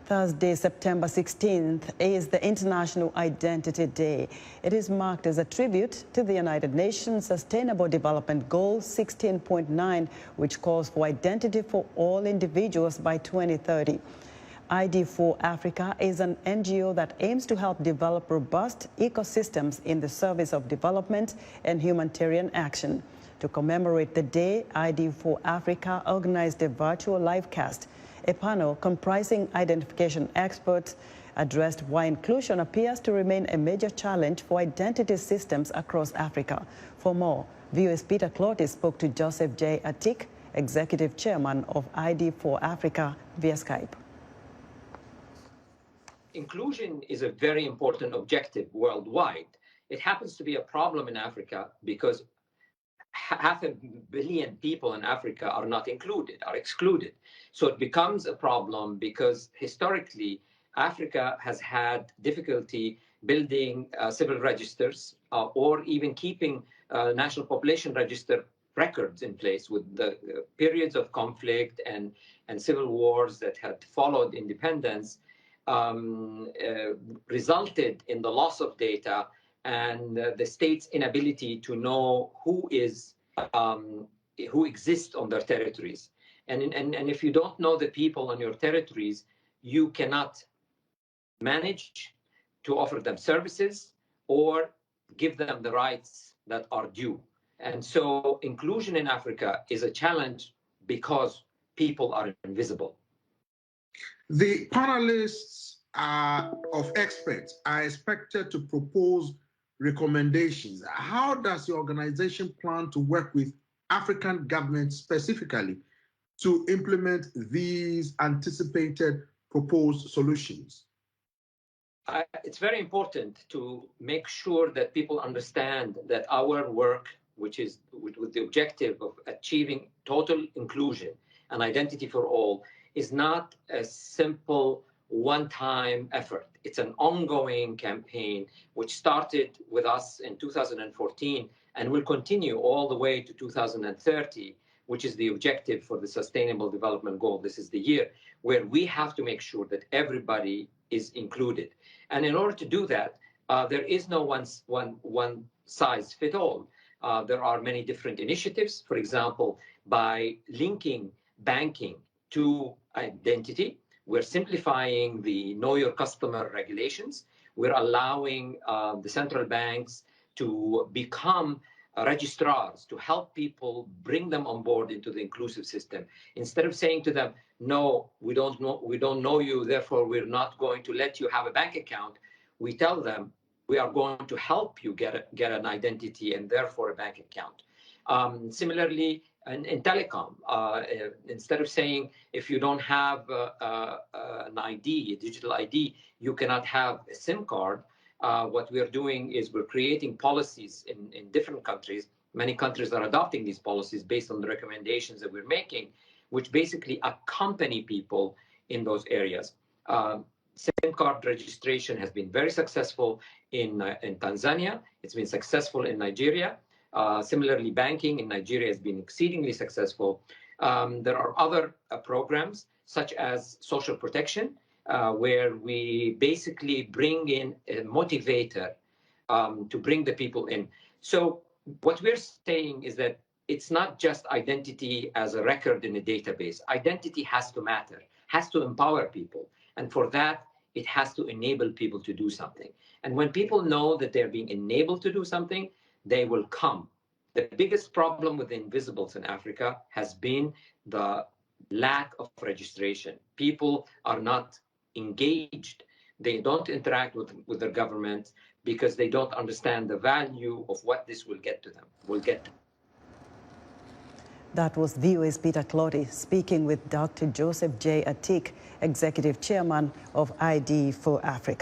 Thursday, September 16th, is the International Identity Day. It is marked as a tribute to the United Nations Sustainable Development Goal 16.9, which calls for identity for all individuals by 2030. ID for Africa is an NGO that aims to help develop robust ecosystems in the service of development and humanitarian action. To commemorate the day, ID for Africa organized a virtual livecast. A panel comprising identification experts addressed why inclusion appears to remain a major challenge for identity systems across Africa. For more, VOA's Peter Clotty spoke to Joseph J. Atick, Executive Chairman of ID for Africa, via Skype. Inclusion is a very important objective worldwide. It happens to be a problem in Africa because 500 million people in Africa are not included, are excluded. So it becomes a problem because historically, Africa has had difficulty building civil registers or even keeping national population register records in place with the periods of conflict and civil wars that had followed independence. Resulted in the loss of data and the state's inability to know who exists on their territories. And if you don't know the people on your territories, you cannot manage to offer them services or give them the rights that are due. And so inclusion in Africa is a challenge because people are invisible. The panelists of experts are expected to propose recommendations. How does the organization plan to work with African governments specifically to implement these anticipated proposed solutions? It's very important to make sure that people understand that our work, which is with the objective of achieving total inclusion and identity for all, is not a simple one-time effort. It's an ongoing campaign which started with us in 2014 and will continue all the way to 2030, which is the objective for the Sustainable Development Goal. This is the year where we have to make sure that everybody is included. And in order to do that, there is no one size fit all. There are many different initiatives. For example, by linking banking to identity, we're simplifying the Know Your Customer regulations. We're allowing the central banks to become registrars to help people bring them on board into the inclusive system. Instead of saying to them, no, we don't know you, therefore we're not going to let you have a bank account, we tell them we are going to help you get an identity and therefore a bank account. Similarly, in telecom, instead of saying if you don't have an ID, a digital ID, you cannot have a SIM card, what we are doing is we're creating policies in different countries. Many countries are adopting these policies based on the recommendations that we're making, which basically accompany people in those areas. SIM card registration has been very successful in Tanzania. It's been successful in Nigeria. Similarly, banking in Nigeria has been exceedingly successful. There are other programs such as social protection, where we basically bring in a motivator to bring the people in. So what we're saying is that it's not just identity as a record in a database. Identity has to matter, has to empower people. And for that, it has to enable people to do something. And when people know that they're being enabled to do something, they will come. The biggest problem with the invisibles in Africa has been the lack of registration. People are not engaged. They don't interact with their government because they don't understand the value of what this will get to them. That was VOA's Peter Clotty speaking with Dr. Joseph J. Atick, Executive Chairman of ID for Africa.